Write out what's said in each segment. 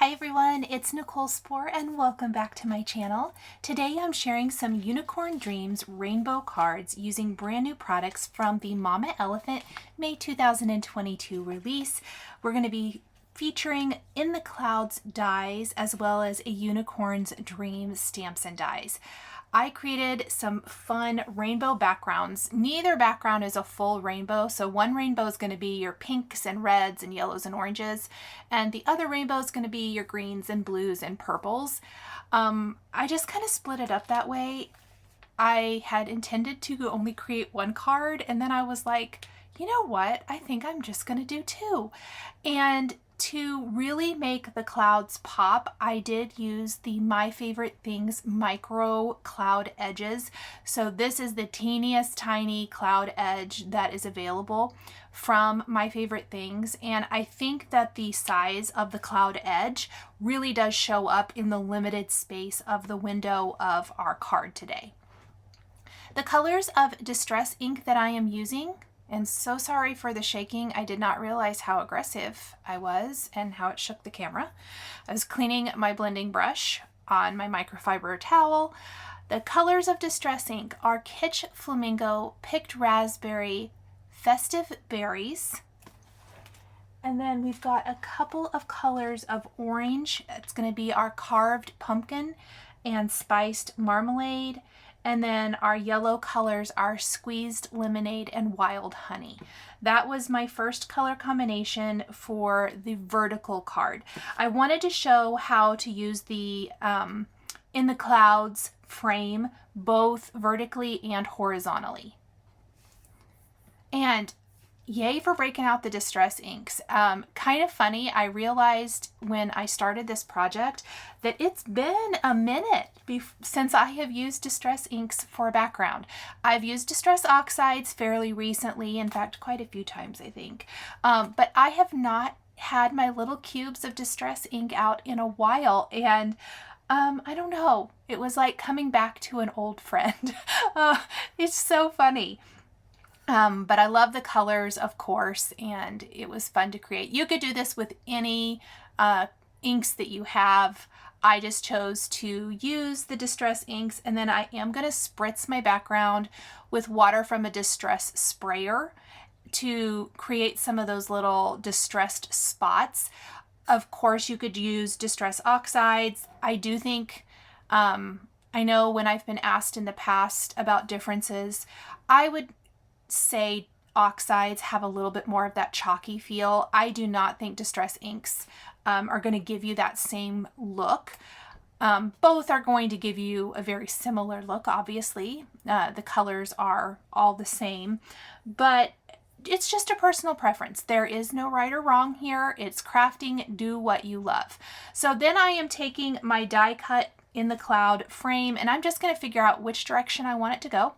Hi everyone, it's Nichol Spohr and welcome back to my channel. Today I'm sharing some Unicorn Dreams rainbow cards using brand new products from the Mama Elephant May 2022 release. We're going to be featuring In the Clouds dies as well as a Unicorn's Dream stamps and dies. I created some fun rainbow backgrounds. Neither background is a full rainbow, so one rainbow is going to be your pinks and reds and yellows and oranges, and the other rainbow is going to be your greens and blues and purples. I just kind of split it up that way. I had intended to only create one card, and then I was like, you know what? I think I'm just going to do two. And to really make the clouds pop, I did use the My Favorite Things micro cloud edges. So this is the teeniest tiny cloud edge that is available from My Favorite Things. And I think that the size of the cloud edge really does show up in the limited space of the window of our card today. The colors of distress ink that I am using, and so sorry for the shaking. I did not realize how aggressive I was and how it shook the camera. I was cleaning my blending brush on my microfiber towel. The colors of distress ink are KITSCH Flamingo, Picked Raspberry, Festive Berries. And then we've got a couple of colors of orange. It's going to be our Carved Pumpkin and Spiced Marmalade. And then our yellow colors are Squeezed Lemonade and Wild Honey. That was my first color combination for the vertical card. I wanted to show how to use the In the Clouds frame both vertically and horizontally. And yay for breaking out the distress inks. Kind of funny, I realized when I started this project that it's been a minute since I have used distress inks for a background. I've used distress oxides fairly recently, in fact quite a few times I think, but I have not had my little cubes of distress ink out in a while, and I don't know, it was like coming back to an old friend. It's so funny. But I love the colors, of course, and it was fun to create. You could do this with any inks that you have. I just chose to use the distress inks, and then I am going to spritz my background with water from a distress sprayer to create some of those little distressed spots. Of course, you could use distress oxides. I do think, I know when I've been asked in the past about differences, I would say oxides have a little bit more of that chalky feel. I do not think distress inks are going to give you that same look. Both are going to give you a very similar look, obviously. The colors are all the same, but it's just a personal preference. There is no right or wrong here. It's crafting, do what you love. So then I am taking my die cut In the Cloud frame, and I'm just going to figure out which direction I want it to go.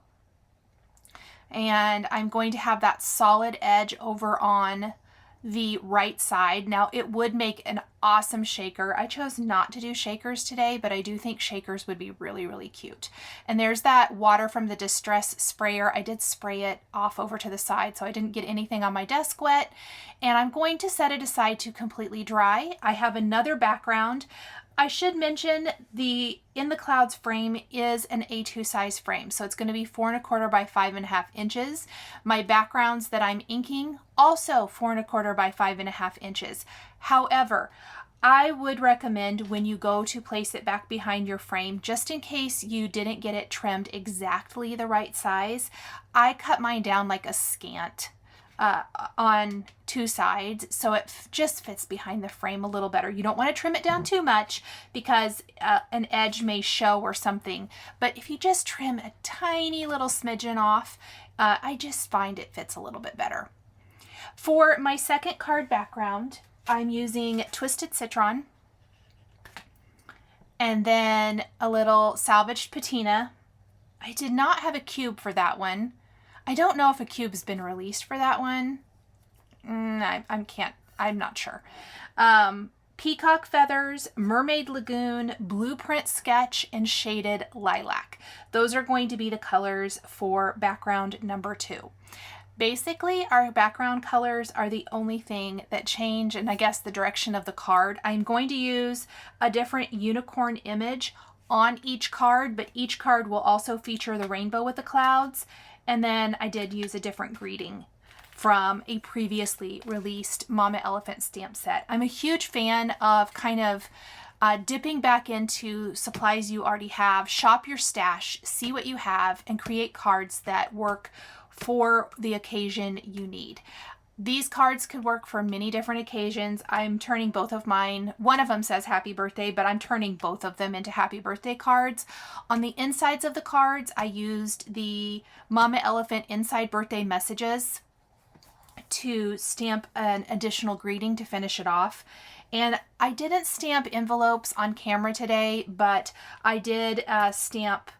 And I'm going to have that solid edge over on the right side. Now it would make an awesome shaker. I chose not to do shakers today, but I do think shakers would be really, really cute. And there's that water from the distress sprayer. I did spray it off over to the side so I didn't get anything on my desk wet. And I'm going to set it aside to completely dry. I have another background. I should mention the In the Clouds frame is an A2 size frame, so it's going to be 4 1/4 by 5.5 inches. My backgrounds that I'm inking also 4 1/4 by 5.5 inches. However, I would recommend when you go to place it back behind your frame, just in case you didn't get it trimmed exactly the right size, I cut mine down like a scant on two sides, so it just fits behind the frame a little better. You don't want to trim it down too much because an edge may show or something, but if you just trim a tiny little smidgen off, I just find it fits a little bit better. For my second card background, I'm using Twisted Citron and then a little salvaged patina. I did not have a cube for that one. I don't know if a cube's been released for that one. I'm not sure. Peacock Feathers, Mermaid Lagoon, Blueprint Sketch, and Shaded Lilac. Those are going to be the colors for background number 2. Basically, our background colors are the only thing that change, and I guess the direction of the card. I'm going to use a different unicorn image on each card, but each card will also feature the rainbow with the clouds. And then I did use a different greeting from a previously released Mama Elephant stamp set. I'm a huge fan of kind of dipping back into supplies you already have, shop your stash, see what you have, and create cards that work for the occasion you need. These cards could work for many different occasions. I'm turning both of mine. One of them says happy birthday, but I'm turning both of them into happy birthday cards. On the insides of the cards, I used the Mama Elephant inside birthday messages to stamp an additional greeting to finish it off. And I didn't stamp envelopes on camera today, but I did stamp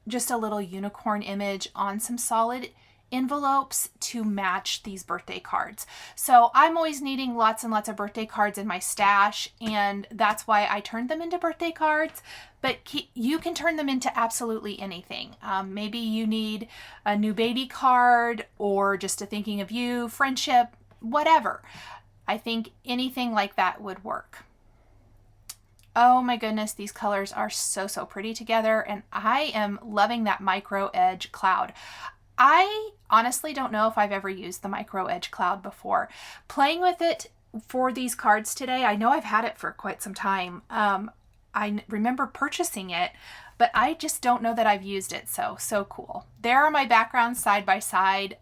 just a little unicorn image on some solid envelopes to match these birthday cards. So I'm always needing lots and lots of birthday cards in my stash, and that's why I turned them into birthday cards. But you can turn them into absolutely anything. Maybe you need a new baby card or just a thinking of you, friendship, whatever. I think anything like that would work. Oh my goodness, these colors are so pretty together, and I am loving that micro edge cloud. I honestly don't know if I've ever used the micro edge cloud before. Playing with it for these cards today, I know I've had it for quite some time. I remember purchasing it, but I just don't know that I've used it, so cool. There are my backgrounds side by side.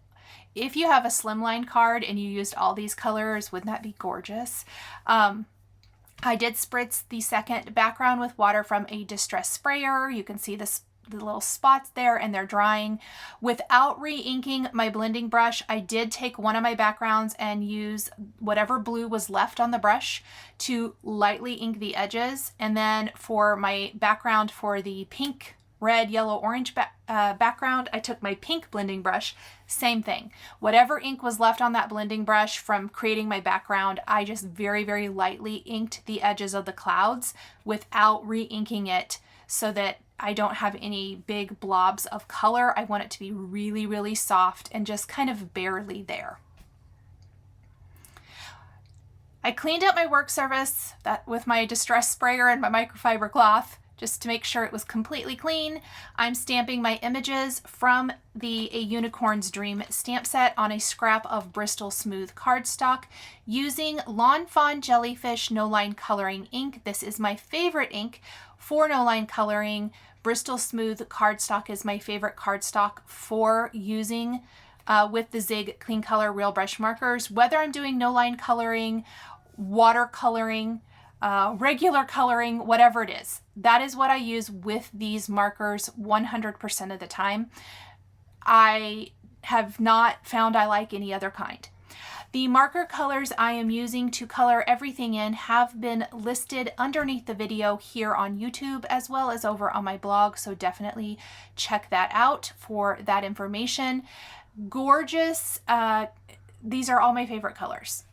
If you have a slimline card and you used all these colors, wouldn't that be gorgeous? I did spritz the second background with water from a distress sprayer. You can see the little spots there, and they're drying. Without re-inking my blending brush, I did take one of my backgrounds and use whatever blue was left on the brush to lightly ink the edges. And then for my background for the pink, red, yellow, orange background, I took my pink blending brush. Same thing. Whatever ink was left on that blending brush from creating my background, I just very lightly inked the edges of the clouds without re-inking it, so that I don't have any big blobs of color. I want it to be really soft and just kind of barely there. I cleaned up my work surface with my distress sprayer and my microfiber cloth just to make sure it was completely clean. I'm stamping my images from the A Unicorn's Dream stamp set on a scrap of Bristol Smooth cardstock using Lawn Fawn Jellyfish No Line Coloring ink. This is my favorite ink for no line coloring. Bristol Smooth cardstock is my favorite cardstock for using with the Zig Clean Color Real Brush markers. Whether I'm doing no line coloring, watercoloring, regular coloring, whatever it is, that is what I use with these markers 100% of the time. I have not found I like any other kind. The marker colors I am using to color everything in have been listed underneath the video here on YouTube as well as over on my blog, so definitely check that out for that information. Gorgeous. These are all my favorite colors.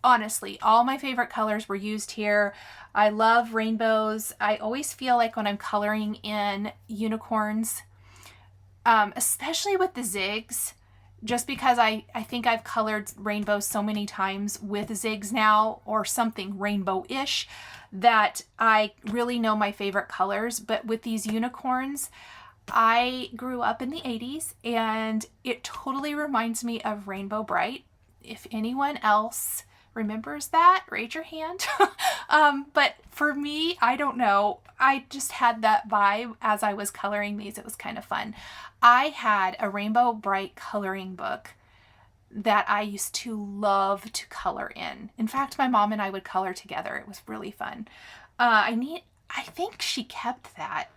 Honestly, all my favorite colors were used here. I love rainbows. I always feel like when I'm coloring in unicorns, especially with the zigs, just because I think I've colored rainbows so many times with zigs now, or something rainbow-ish, that I really know my favorite colors. But with these unicorns, I grew up in the 80s, and it totally reminds me of Rainbow Bright. If anyone else remembers that, raise your hand. But for me, I don't know. I just had that vibe as I was coloring these. It was kind of fun. I had a Rainbow Bright coloring book that I used to love to color in. In fact, my mom and I would color together. It was really fun. I think she kept that.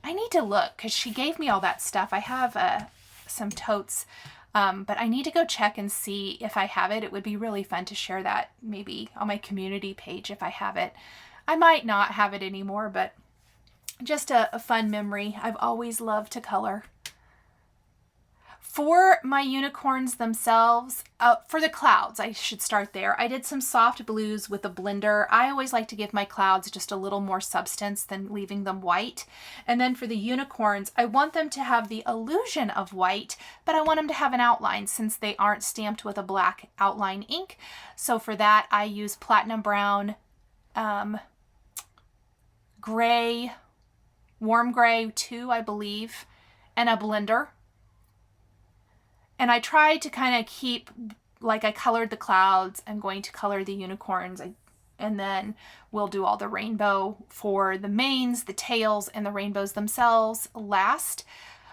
I need to look because she gave me all that stuff. I have some totes. But I need to go check and see if I have it. It would be really fun to share that maybe on my community page if I have it. I might not have it anymore, but just a fun memory. I've always loved to color. For my unicorns themselves, for the clouds, I should start there. I did some soft blues with a blender. I always like to give my clouds just a little more substance than leaving them white. And then for the unicorns, I want them to have the illusion of white, but I want them to have an outline since they aren't stamped with a black outline ink. So for that, I use platinum brown, gray, warm gray too, I believe, and a blender. And I tried to kind of keep, like I colored the clouds, I'm going to color the unicorns, and then we'll do all the rainbow for the manes, the tails, and the rainbows themselves last.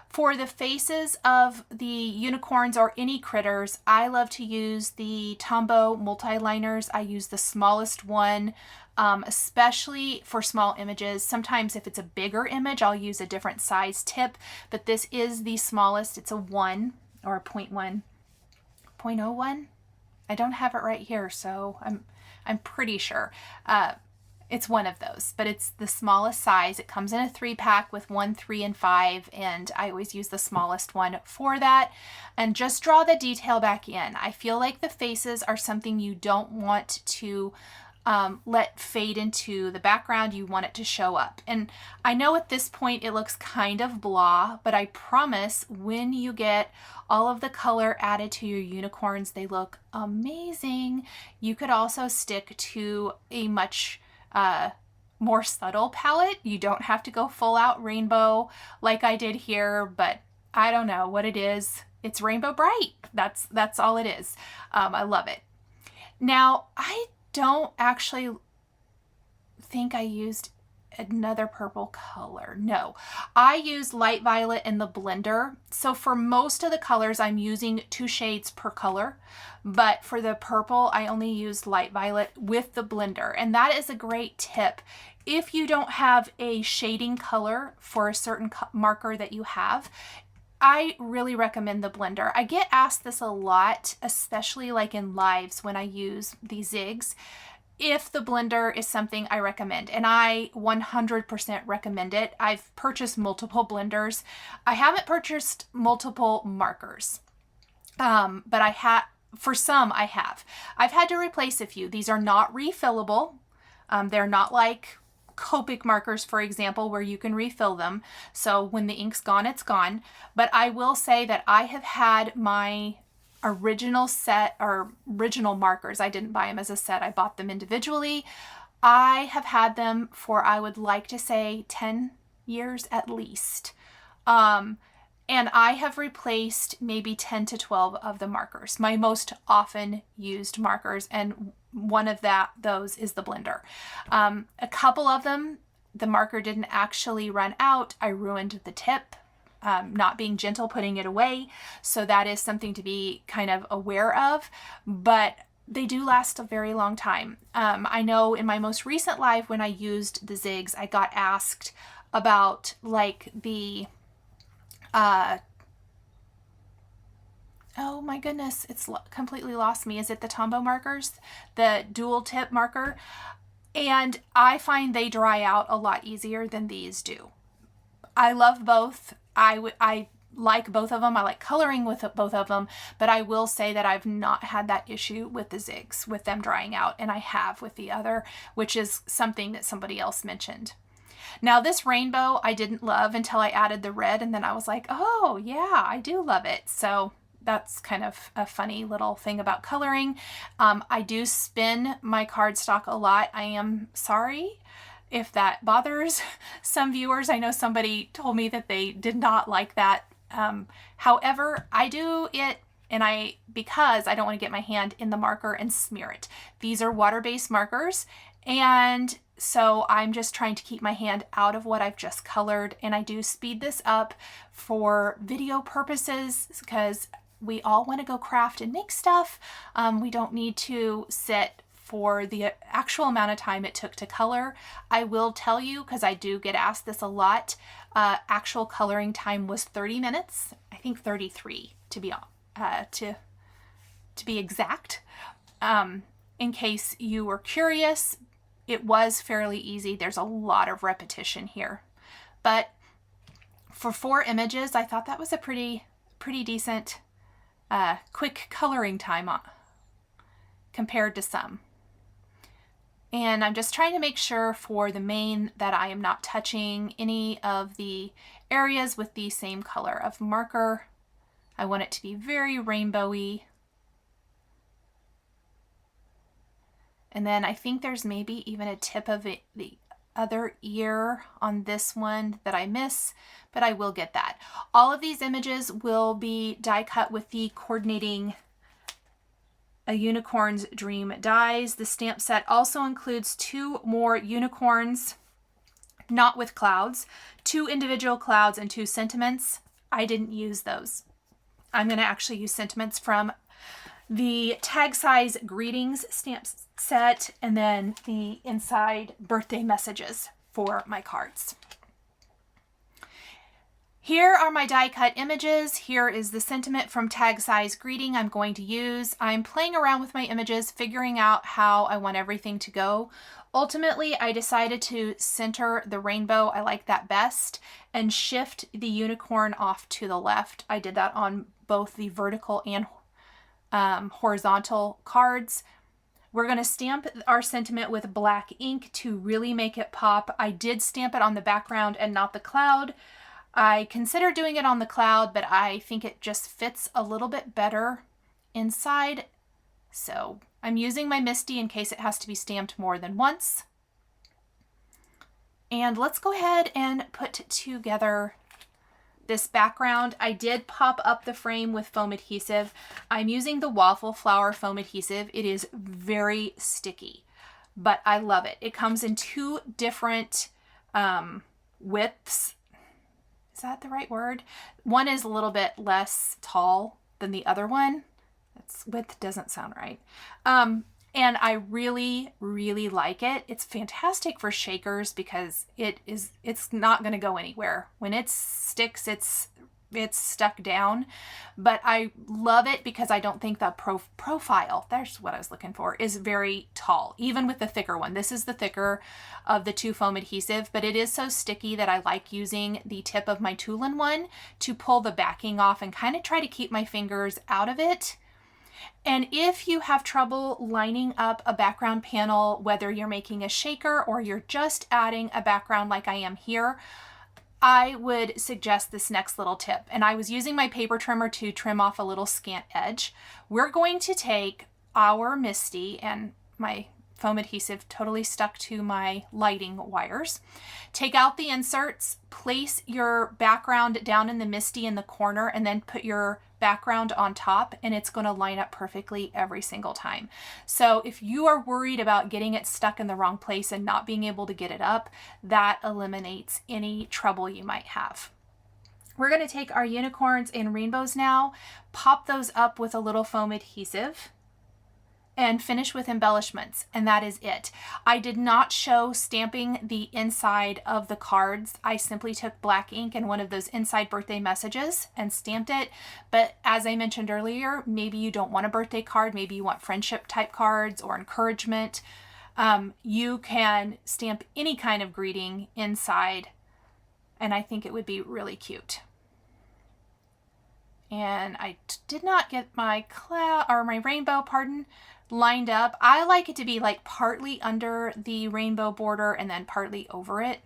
For the faces of the unicorns or any critters, I love to use the Tombow multi-liners. I use the smallest one, especially for small images. Sometimes if it's a bigger image, I'll use a different size tip, but this is the smallest. It's a 1 or a 0.1, 0.01. I don't have it right here, so I'm pretty sure. It's one of those, but it's the smallest size. It comes in a 3-pack with 1, 3, and 5, and I always use the smallest one for that. And just draw the detail back in. I feel like the faces are something you don't want to let fade into the background. You want it to show up. And I know at this point it looks kind of blah, but I promise when you get all of the color added to your unicorns, they look amazing. You could also stick to a much more subtle palette. You don't have to go full out rainbow like I did here, but I don't know what it is. It's rainbow bright. That's all it is. I love it. Now, I don't actually think I used another purple color. No, I used light violet in the blender. So for most of the colors, I'm using 2 shades per color, but for the purple, I only used light violet with the blender. And that is a great tip. If you don't have a shading color for a certain marker that you have, I really recommend the blender. I get asked this a lot, especially like in lives when I use these zigs, if the blender is something I recommend, and I 100% recommend it. I've purchased multiple blenders. I haven't purchased multiple markers, but for some I have. I've had to replace a few. These are not refillable. They're not like Copic markers, for example, where you can refill them. So when the ink's gone, it's gone. But I will say that I have had my original set or original markers. I didn't buy them as a set. I bought them individually. I have had them for, I would like to say 10 years at least. And I have replaced maybe 10 to 12 of the markers, my most often used markers. And one of those is the blender. A couple of them, the marker didn't actually run out. I ruined the tip, not being gentle, putting it away. So that is something to be kind of aware of, but they do last a very long time. I know in my most recent live when I used the zigs, I got asked about like the, oh my goodness, it's completely lost me. Is it the Tombow markers? The dual tip marker? And I find they dry out a lot easier than these do. I love both. I like both of them. I like coloring with both of them, but I will say that I've not had that issue with the zigs, with them drying out, and I have with the other, which is something that somebody else mentioned. Now this rainbow I didn't love until I added the red, and then I was like, oh yeah, I do love it. So that's kind of a funny little thing about coloring. I do spin my cardstock a lot. I am sorry if that bothers some viewers. I know somebody told me that they did not like that. However, I do it, and because I don't want to get my hand in the marker and smear it. These are water-based markers, and so I'm just trying to keep my hand out of what I've just colored, and I do speed this up for video purposes because we all want to go craft and make stuff. We don't need to sit for the actual amount of time it took to color. I will tell you, because I do get asked this a lot, actual coloring time was 30 minutes. I think 33 to be exact. In case you were curious, it was fairly easy. There's a lot of repetition here. But for 4 images, I thought that was a pretty pretty decent quick coloring time compared to some. And I'm just trying to make sure for the main that I am not touching any of the areas with the same color of marker. I want it to be very rainbowy. And then I think there's maybe even a tip of it, the other ear on this one that I miss, but I will get that. All of these images will be die cut with the coordinating A Unicorn's Dream dies. The stamp set also includes 2 more unicorns, not with clouds, 2 individual clouds and 2 sentiments. I didn't use those. I'm going to actually use sentiments from the tag size greetings stamp set and then the inside birthday messages for my cards. Here are my die cut images. Here is the sentiment from tag size greeting I'm going to use. I'm playing around with my images, figuring out how I want everything to go. Ultimately, I decided to center the rainbow. I like that best, and shift the unicorn off to the left. I did that on both the vertical and horizontal cards. We're going to stamp our sentiment with black ink to really make it pop. I did stamp it on the background and not the cloud. I considered doing it on the cloud, but I think it just fits a little bit better inside. So I'm using my MISTI in case it has to be stamped more than once. And let's go ahead and put together this background. I did pop up the frame with foam adhesive. I'm using the Waffle Flower foam adhesive. It is very sticky, but I love it. It comes in 2 different widths. Is that the right word? One is a little bit less tall than the other one. That's width doesn't sound right. And I really, really like it. It's fantastic for shakers because it's not going to go anywhere. When it sticks, it's stuck down. But I love it because I don't think the profile, that's what I was looking for, is very tall, even with the thicker one. This is the thicker of the 2 foam adhesive, but it is so sticky that I like using the tip of my Toolin one to pull the backing off and kind of try to keep my fingers out of it. And if you have trouble lining up a background panel, whether you're making a shaker or you're just adding a background like I am here, I would suggest this next little tip. And I was using my paper trimmer to trim off a little scant edge. We're going to take our MISTI, and my foam adhesive totally stuck to my lighting wires. Take out the inserts, place your background down in the MISTI in the corner, and then put your background on top, and it's going to line up perfectly every single time. So if you are worried about getting it stuck in the wrong place and not being able to get it up, that eliminates any trouble you might have. We're going to take our unicorns and rainbows now, pop those up with a little foam adhesive, and finish with embellishments, and that is it. I did not show stamping the inside of the cards. I simply took black ink and one of those inside birthday messages and stamped it. But as I mentioned earlier, maybe you don't want a birthday card, maybe you want friendship type cards or encouragement. You can stamp any kind of greeting inside, and I think it would be really cute. And I did not get my rainbow, lined up. I like it to be like partly under the rainbow border and then partly over it.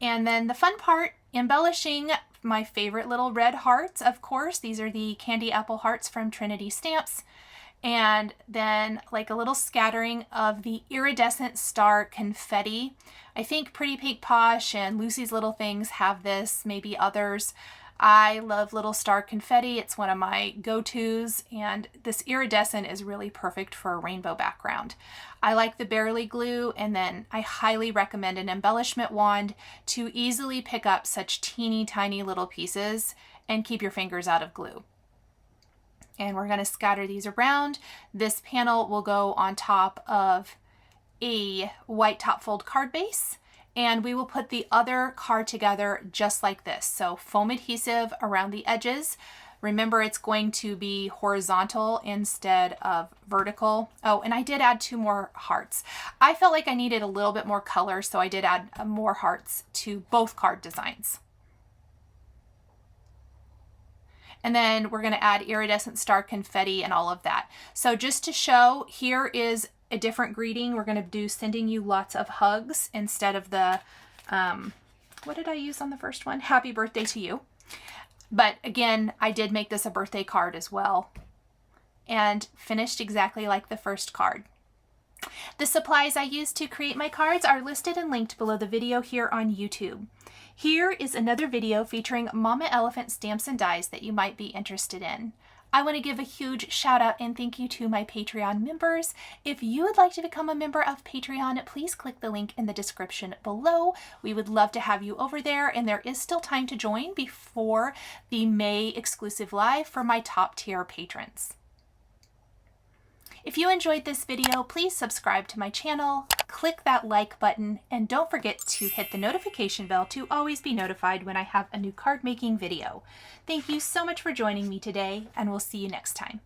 And then the fun part, embellishing my favorite little red hearts, of course. These are the candy apple hearts from Trinity Stamps. And then like a little scattering of the iridescent star confetti. I think Pretty Pink Posh and Lucy's Little Things have this, maybe others. I love little star confetti. It's one of my go-tos, and this iridescent is really perfect for a rainbow background. I like the Barely glue, and then I highly recommend an embellishment wand to easily pick up such teeny tiny little pieces and keep your fingers out of glue. And we're going to scatter these around. This panel will go on top of a white top fold card base. And we will put the other card together just like this. So foam adhesive around the edges. Remember, it's going to be horizontal instead of vertical. Oh, and I did add 2 more hearts. I felt like I needed a little bit more color, so I did add more hearts to both card designs. And then we're going to add iridescent star confetti and all of that. So just to show, here is a different greeting. We're going to do sending you lots of hugs instead of the, what did I use on the first one? Happy birthday to you. But again, I did make this a birthday card as well, and finished exactly like the first card. The supplies I used to create my cards are listed and linked below the video here on YouTube. Here is another video featuring Mama Elephant stamps and dies that you might be interested in. I want to give a huge shout out and thank you to my Patreon members. If you would like to become a member of Patreon, please click the link in the description below. We would love to have you over there, and there is still time to join before the May exclusive live for my top tier patrons. If you enjoyed this video, please subscribe to my channel, click that like button, and don't forget to hit the notification bell to always be notified when I have a new card making video. Thank you so much for joining me today, and we'll see you next time.